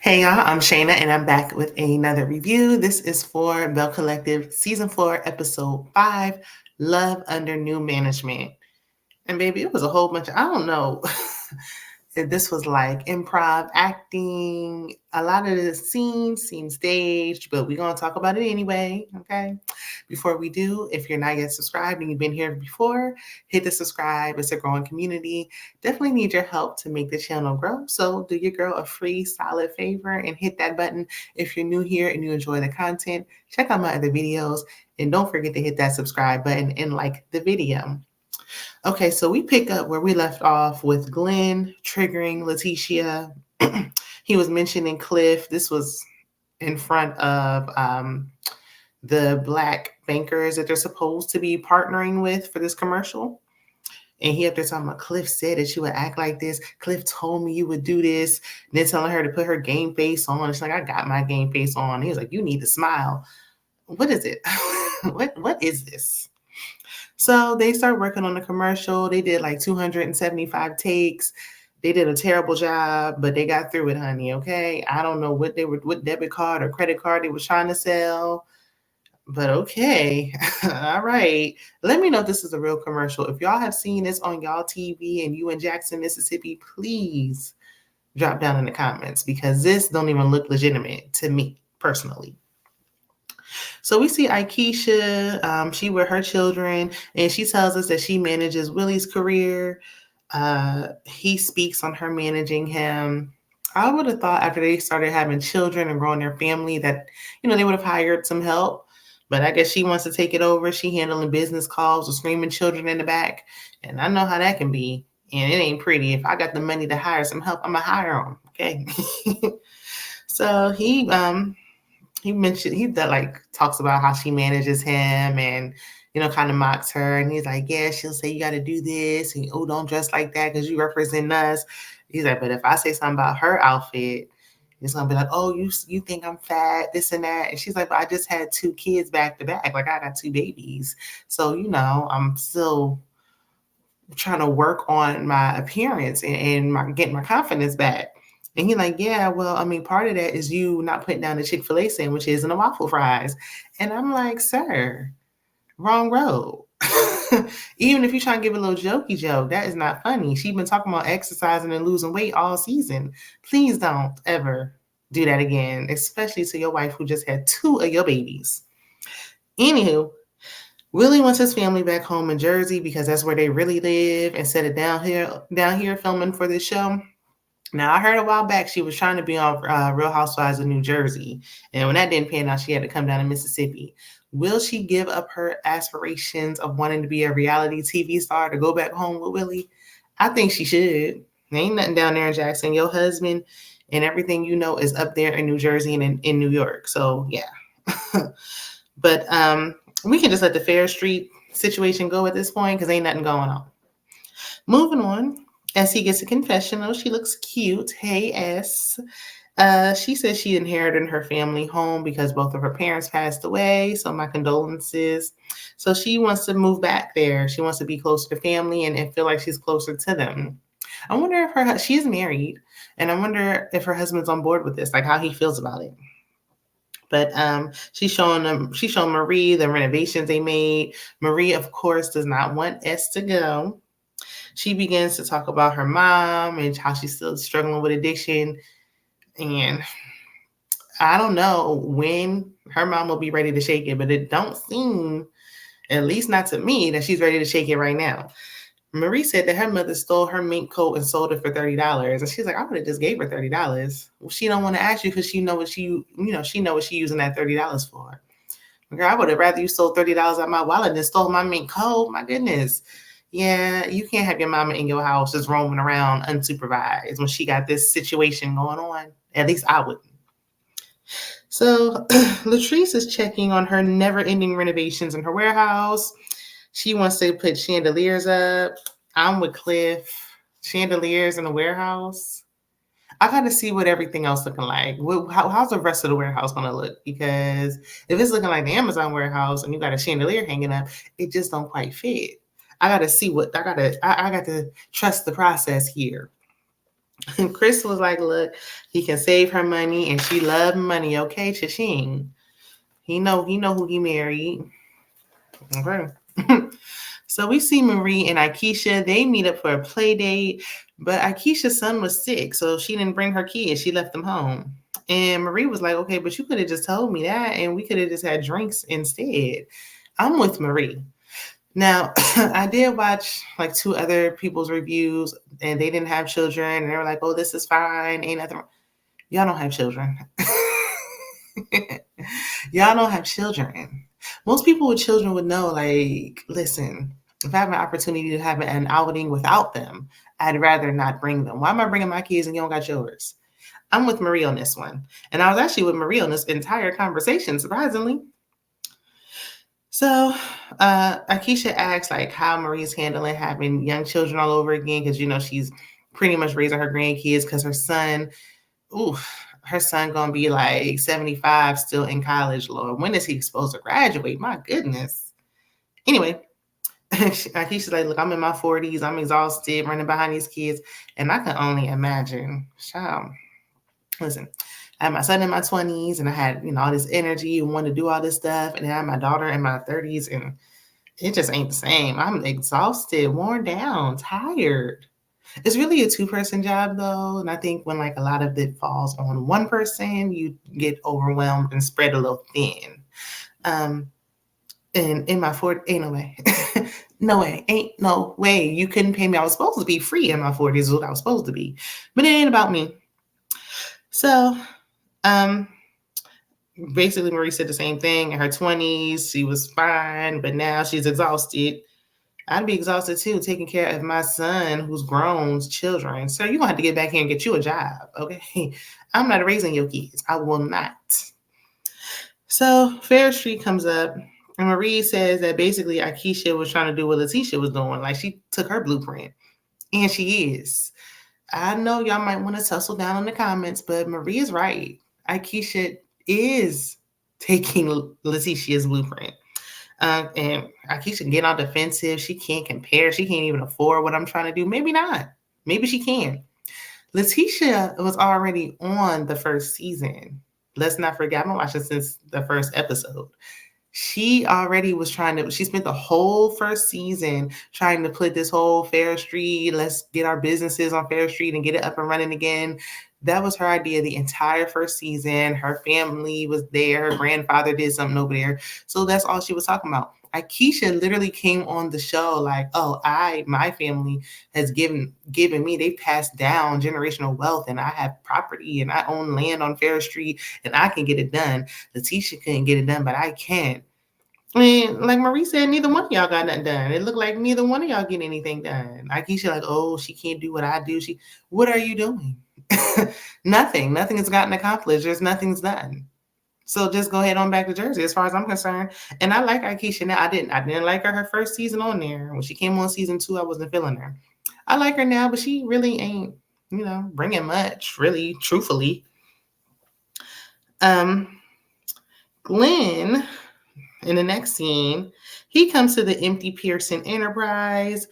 Hey y'all, I'm Shayna and I'm back with another review. This is for Belle Collective Season 4, Episode 5, Love Under New Management. And baby, it was a whole bunch of, I don't know if this was like improv acting. A lot of the scenes seem staged, but we're going to talk about it anyway, okay? Before we do, if you're not yet subscribed and you've been here before, hit the subscribe. It's a growing community. Definitely need your help to make the channel grow. So do your girl a free, solid favor and hit that button. If you're new here and you enjoy the content, check out my other videos. And don't forget to hit that subscribe button and like the video. Okay, so we pick up where we left off with Glenn triggering Lateshia. He was mentioning Cliff. This was in front of the black bankers that they're supposed to be partnering with for this commercial. And he up there talking about Cliff said that you would act like this. Cliff told me you would do this. And then telling her to put her game face on. She's like, I got my game face on. He was like, you need to smile. What is it? What is this? So they started working on the commercial. They did like 275 takes. They did a terrible job, but they got through it, honey. Okay. I don't know what debit card or credit card they were trying to sell, but okay. All right. Let me know if this is a real commercial. If y'all have seen this on y'all TV and you in Jackson, Mississippi, please drop down in the comments because this don't even look legitimate to me personally. So we see Aikisha, she with her children, and she tells us that she manages Willie's career. He speaks on her managing him. I would have thought after they started having children and growing their family that, they would have hired some help. But I guess she wants to take it over. She handling business calls with screaming children in the back. And I know how that can be. And it ain't pretty. If I got the money to hire some help, I'm going to hire them. Okay. So he mentioned talks about how she manages him and kind of mocks her, and he's like, yeah, she'll say you got to do this and don't dress like that because you represent us. He's like, but if I say something about her outfit, it's gonna be like, oh, you think I'm fat, this and that. And she's like, but I just had 2 kids back to back, like I got 2 babies, so I'm still trying to work on my appearance and getting my confidence back. And he's like, yeah, well, I mean, part of that is you not putting down the Chick-fil-A sandwiches and the waffle fries. And I'm like, sir, wrong road. Even if you're trying to give a little jokey joke, that is not funny. She's been talking about exercising and losing weight all season. Please don't ever do that again, especially to your wife who just had 2 of your babies. Anywho, Willie wants his family back home in Jersey because that's where they really live instead of down here filming for this show. Now, I heard a while back she was trying to be on Real Housewives of New Jersey. And when that didn't pan out, she had to come down to Mississippi. Will she give up her aspirations of wanting to be a reality TV star to go back home with Willie? I think she should. There ain't nothing down there in Jackson. Your husband and everything is up there in New Jersey and in New York. So, yeah. But we can just let the Fair Street situation go at this point because ain't nothing going on. Moving on. Essie gets a confessional. She looks cute. Hey, S. She says she inherited her family home because both of her parents passed away. So my condolences. So she wants to move back there. She wants to be closer to family and feel like she's closer to them. I wonder if she's married, and I wonder if her husband's on board with this, like how he feels about it. But she's showing Marie the renovations they made. Marie, of course, does not want S to go. She begins to talk about her mom and how she's still struggling with addiction. And I don't know when her mom will be ready to shake it, but it don't seem, at least not to me, that she's ready to shake it right now. Marie said that her mother stole her mink coat and sold it for $30. And she's like, I would have just gave her $30. Well, she don't want to ask you because she know what she using that $30 for. Girl, I would have rather you sold $30 out of my wallet than stole my mink coat. My goodness. Yeah, you can't have your mama in your house just roaming around unsupervised when she got this situation going on. At least I wouldn't. So Latrice is checking on her never-ending renovations in her warehouse. She wants to put chandeliers up. I'm with Cliff. Chandeliers in the warehouse. I got to see what everything else looking like. How's the rest of the warehouse going to look? Because if it's looking like the Amazon warehouse and you got a chandelier hanging up, it just don't quite fit. I got to see I got to trust the process here. Chris was like, look, he can save her money and she loved money. Okay, cha-ching. He know who he married. Okay. So we see Marie and Aikisha. They meet up for a play date, but Aikisha's son was sick, so she didn't bring her kids. She left them home. And Marie was like, okay, but you could have just told me that and we could have just had drinks instead. I'm with Marie. Now, I did watch like 2 other people's reviews and they didn't have children and they were like, oh, this is fine. Ain't nothing wrong. Y'all don't have children. Y'all don't have children. Most people with children would know, like, listen, if I have an opportunity to have an outing without them, I'd rather not bring them. Why am I bringing my kids and you don't got yours? I'm with Marie on this one. And I was actually with Marie on this entire conversation, surprisingly. So Aikisha asks like how Marie's handling having young children all over again, because she's pretty much raising her grandkids because her son gonna be like 75 still in college, Lord. When is he supposed to graduate? My goodness. Anyway, Aikisha's like, look, I'm in my 40s, I'm exhausted running behind these kids, and I can only imagine. Child, listen, I had my son in my 20s and I had, all this energy and wanted to do all this stuff. And then I had my daughter in my 30s and it just ain't the same. I'm exhausted, worn down, tired. It's really a 2-person job though. And I think when like a lot of it falls on one person, you get overwhelmed and spread a little thin. And in my 40s, ain't no way. No way. Ain't no way. You couldn't pay me. I was supposed to be free in my 40s is what I was supposed to be. But it ain't about me. So basically Marie said the same thing. In her 20s, she was fine, but now she's exhausted. I'd be exhausted too, taking care of my son who's grown children. So you're gonna have to get back here and get you a job, okay? I'm not raising your kids. I will not. So Fair Street comes up, and Marie says that basically Aikisha was trying to do what Lateshia was doing. Like she took her blueprint, and she is. I know y'all might want to tussle down in the comments, but Marie is right. Aikisha is taking Lateshia's blueprint. And Aikisha can get on defensive. She can't compare. She can't even afford what I'm trying to do. Maybe not. Maybe she can. Lateshia was already on the first season. Let's not forget, I've been watching since the first episode. She already was she spent the whole first season trying to put this whole Fair Street, let's get our businesses on Fair Street and get it up and running again. That was her idea the entire first season. Her family was there. Her grandfather did something over there. So that's all she was talking about. Aikisha literally came on the show like, oh, my family has given me, they passed down generational wealth and I have property and I own land on Fair Street and I can get it done. Lateshia couldn't get it done, but I can. I mean, like Marie said, neither one of y'all got nothing done. It looked like neither one of y'all get anything done. Aikisha like, oh, she can't do what I do. What are you doing? Nothing has gotten accomplished. There's nothing's done. So just go ahead on back to Jersey as far as I'm concerned. And I like Aikisha now. I didn't like her first season on there. When she came on season 2, I wasn't feeling her. I like her now, but she really ain't, bringing much, really, truthfully. Glenn, in the next scene, he comes to the empty Pearson Enterprise.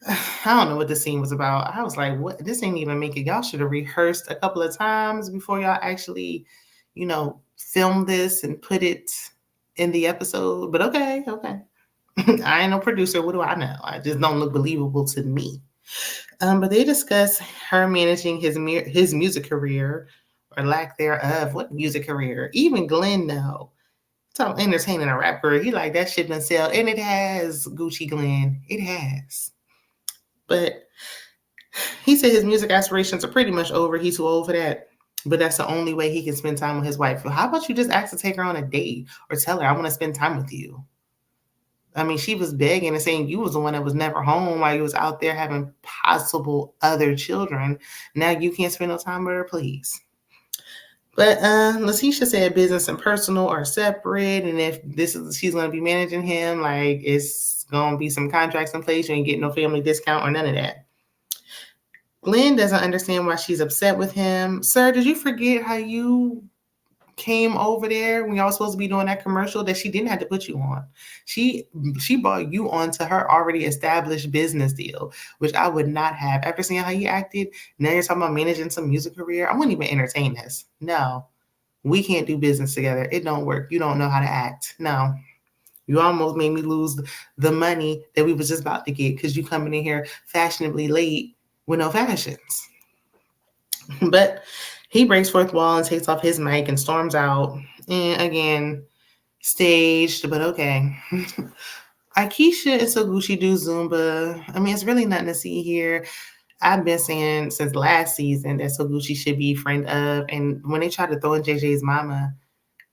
I don't know what the scene was about. I was like, what? This ain't even make it. Y'all should have rehearsed a couple of times before y'all actually, film this and put it in the episode. But okay. I ain't no producer. What do I know? I just don't look believable to me. But they discuss her managing his music career or lack thereof. What music career? Even Glenn know. So entertaining a rap career. He like that shit been sell. And it has, Gucci Glenn. It has. But he said his music aspirations are pretty much over. He's too old for that. But that's the only way he can spend time with his wife. How about you just ask to take her on a date or tell her, I want to spend time with you? I mean, she was begging and saying you was the one that was never home while you was out there having possible other children. Now you can't spend no time with her, please. But Lateshia said business and personal are separate. And if she's going to be managing him, like it's going to be some contracts in place. You ain't getting no family discount or none of that. Glenn doesn't understand why she's upset with him. Sir, did you forget how you came over there when y'all was supposed to be doing that commercial that she didn't have to put you on. She brought you on to her already established business deal, which I would not have. Ever seen how you acted? Now you're talking about managing some music career. I wouldn't even entertain this. No, we can't do business together. It don't work. You don't know how to act. No. You almost made me lose the money that we was just about to get because you coming in here fashionably late with no fashions. But he breaks fourth wall and takes off his mic and storms out. And again, staged, but okay. Aikisha and Soguchi do Zumba. I mean, it's really nothing to see here. I've been saying since last season that Soguchi should be friend of. And when they tried to throw in JJ's mama,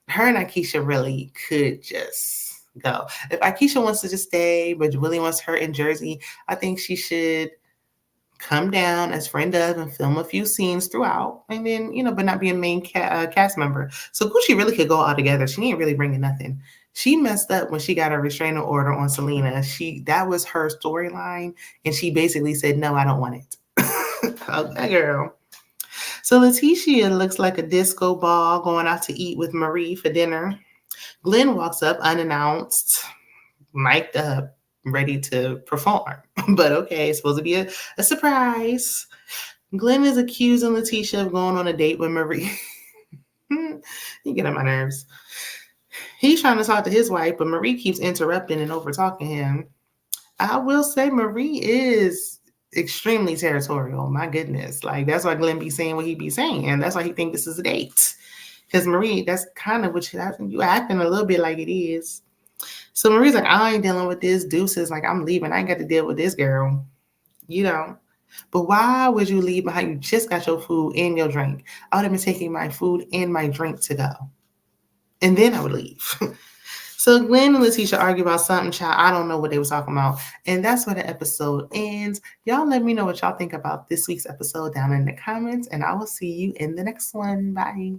her and Aikisha really could just go. If Aikisha wants to just stay, but Willie wants her in Jersey, I think she should come down as friend of and film a few scenes throughout, and then but not be a main cast member. So Gucci really could go all together. She ain't really bringing nothing. She messed up when she got a restraining order on Selena. That was her storyline, and she basically said, "No, I don't want it." Okay, girl. So Lateshia looks like a disco ball going out to eat with Marie for dinner. Glenn walks up unannounced, mic'd up, ready to perform. But okay, it's supposed to be a surprise. Glenn is accusing Lateshia of going on a date with Marie. You get on my nerves. He's trying to talk to his wife, but Marie keeps interrupting and over talking him. I will say Marie is extremely territorial. My goodness. Like, that's why Glenn be saying what he be saying. And that's why he think this is a date. Because Marie, that's kind of what you acting a little bit like it is. So Marie's like, I ain't dealing with this. Deuces, like, I'm leaving. I ain't got to deal with this girl. But why would you leave behind? You just got your food and your drink. I would have been taking my food and my drink to go. And then I would leave. So Glenn and Lateshia argue about something, child. I don't know what they were talking about. And that's where the episode ends. Y'all let me know what y'all think about this week's episode down in the comments. And I will see you in the next one. Bye.